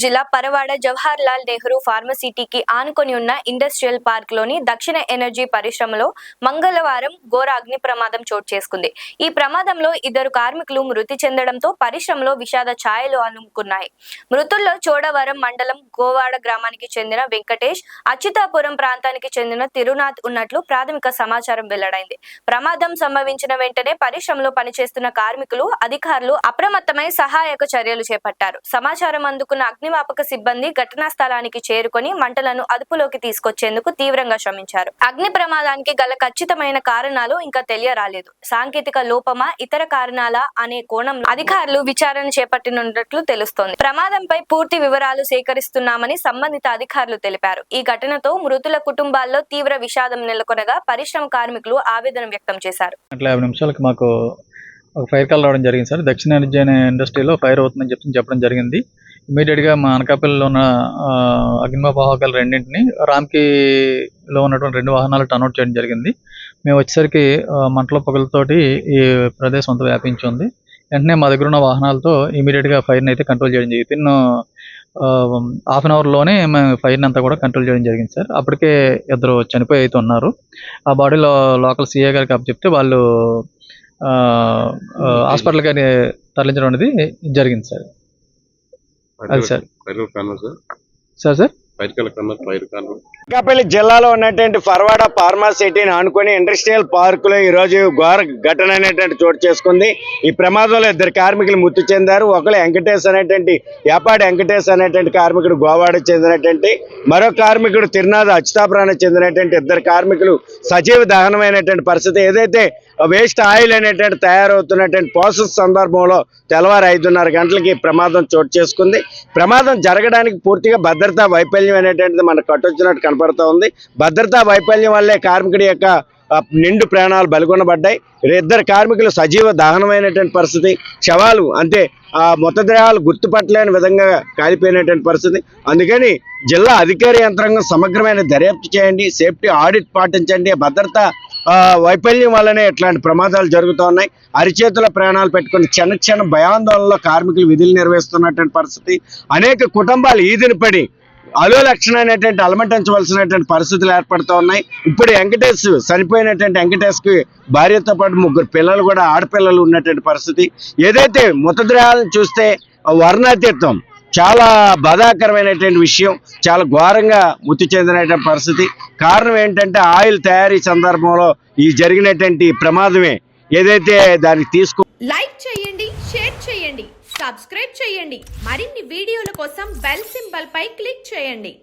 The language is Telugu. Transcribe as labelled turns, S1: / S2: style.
S1: జిల్లా పరవాడ జవహర్ లాల్ నెహ్రూ ఫార్మసిటీకి ఆనుకొని ఉన్న ఇండస్ట్రియల్ పార్క్ లోని దక్షిణ ఎనర్జీ పరిశ్రమలో మంగళవారం ఘోర అగ్ని ప్రమాదం చోటు చేసుకుంది. ఈ ప్రమాదంలో 2 కార్మికులు మృతి చెందడంతో పరిశ్రమలో విషాద ఛాయలు అలుముకున్నాయి. మృతుల్లో చోడవరం మండలం గోవాడ గ్రామానికి చెందిన వెంకటేష్, అచ్యుతాపురం ప్రాంతానికి చెందిన తిరునాథ్ ఉన్నట్లు ప్రాథమిక సమాచారం వెల్లడైంది. ప్రమాదం సంభవించిన వెంటనే పరిశ్రమలో పనిచేస్తున్న కార్మికులు, అధికారులు అప్రమత్తమై సహాయక చర్యలు చేపట్టారు. సమాచారం అందుకున్న అగ్నిమాపక సిబ్బంది ఘటనా స్థలానికి చేరుకొని మంటలను అదుపులోకి తీసుకొచ్చేందుకు తీవ్రంగా శ్రమించారు. అగ్ని ప్రమాదానికి గల ఖచ్చితమైన కారణాలు ఇంకా తెలియరాలేదు. సాంకేతిక లోపమా, ఇతర కారణాలా అనే కోణంలో అధికారులు విచారణ చేపట్టినట్లు తెలుస్తోంది. ప్రమాదంపై పూర్తి వివరాలు సేకరిస్తున్నామని సంబంధిత అధికారులు తెలిపారు. ఈ ఘటనతో మృతుల కుటుంబాల్లో తీవ్ర విషాదం నెలకొనగా పరిశ్రమ కార్మికులు ఆవేదన వ్యక్తం చేశారు.
S2: 50 నిమిషాలకు మాకు ఒక ఫైర్ కాల్ రావడం జరిగింది సార్. దక్షిణ ఎనర్జీ అనే ఇండస్ట్రీలో ఫైర్ అవుతుందని చెప్పడం జరిగింది. ఇమీడియట్గా మా అనకాపల్లిలో ఉన్న అగ్నిమాపక వాహకాలు రెండింటిని రామ్కీలో ఉన్నటువంటి 2 వాహనాలు టర్న్అవుట్ చేయడం జరిగింది. మేము వచ్చేసరికి మంటల పొగలతోటి ఈ ప్రదేశం అంతా వ్యాపించి ఉంది. వెంటనే మా దగ్గర ఉన్న వాహనాలతో ఇమీడియట్గా ఫైర్ని అయితే కంట్రోల్ చేయడం జరిగింది. వితిన్ హాఫ్ అన్ అవర్లోనే మేము ఫైర్ని అంతా కూడా కంట్రోల్ చేయడం జరిగింది సార్. అప్పటికే 2 చనిపోయి అయితే ఉన్నారు. ఆ బాడీలో లోకల్ సిఐ గారికి అప్పచెప్తే వాళ్ళు హాస్పిటల్కి తరలించడం అనేది జరిగింది సార్. అది సార్ సార్
S3: అనకాపల్లి జిల్లాలో ఉన్నటువంటి పరవాడ ఫార్మాసిటీని ఆనుకొని ఇండస్ట్రియల్ పార్క్ లో ఈ రోజు ఘోర ఘటన అనేటువంటి చోటు చేసుకుంది. ఈ ప్రమాదంలో 2 కార్మికులు మృతి చెందారు. ఒకరు వెంకటేష్ అనేటువంటి యాపాడి వెంకటేష్ అనేటువంటి కార్మికుడు గోవాడ చెందినటువంటి, మరో కార్మికుడు తిరునాథ్ అచ్యుతాపురానికి చెందినటువంటి 2 కార్మికులు సజీవ దహనమైనటువంటి పరిస్థితి. ఏదైతే వేస్ట్ ఆయిల్ అనేటువంటి తయారవుతున్నటువంటి ప్రాసెస్ సందర్భంలో తెల్లవారు 5:30 గంటలకి ప్రమాదం చోటు చేసుకుంది. ప్రమాదం జరగడానికి పూర్తిగా భద్రతా వైఫల్యం అనేటువంటిది మనకు కట్టొచ్చినట్టు కనపడుతూ ఉంది. భద్రతా వైఫల్యం వల్లే కార్మికుడి యొక్క నిండు ప్రాణాలు బలిగొనబడ్డాయి. 2 కార్మికులు సజీవ దహనమైనటువంటి పరిస్థితి. శవాలు అంటే ఆ మృతదేహాలు గుర్తుపట్టలేని విధంగా కాలిపోయినటువంటి పరిస్థితి. అందుకని జిల్లా అధికార యంత్రాంగం సమగ్రమైన దర్యాప్తు చేయండి, సేఫ్టీ ఆడిట్ పాటించండి. భద్రతా వైఫల్యం వల్లనే ఇట్లాంటి ప్రమాదాలు జరుగుతూ ఉన్నాయి. అరిచేతుల ప్రాణాలు పెట్టుకుని క్షణ భయాందోళనలో కార్మికులు విధులు నిర్వహిస్తున్నటువంటి పరిస్థితి. అనేక కుటుంబాలు ఈదిన పడి అలోలక్షణ అనేటువంటి అలమటించవలసినటువంటి పరిస్థితులు ఏర్పడుతూ ఉన్నాయి. ఇప్పుడు వెంకటేష్ చనిపోయినటువంటి వెంకటేష్కి భార్యతో పాటు 3 పిల్లలు కూడా ఆడపిల్లలు ఉన్నటువంటి పరిస్థితి. ఏదైతే మృతదేహాలను చూస్తే వర్ణాతీతం, చాలా బాధాకరమైనటువంటి విషయం. చాలా ఘోరంగా మృతి చెందినటువంటి పరిస్థితి. కారణం ఏంటంటే ఆయిల్ తయారీ సందర్భంలో ఈ జరిగినటువంటి ప్రమాదమే. ఏదైతే దానికి
S4: లైక్ చేయండి, షేర్ చేయండి, సబ్స్క్రైబ్ చేయండి. మరిన్ని వీడియోల కోసం బెల్ సింబల్ పై క్లిక్ చేయండి.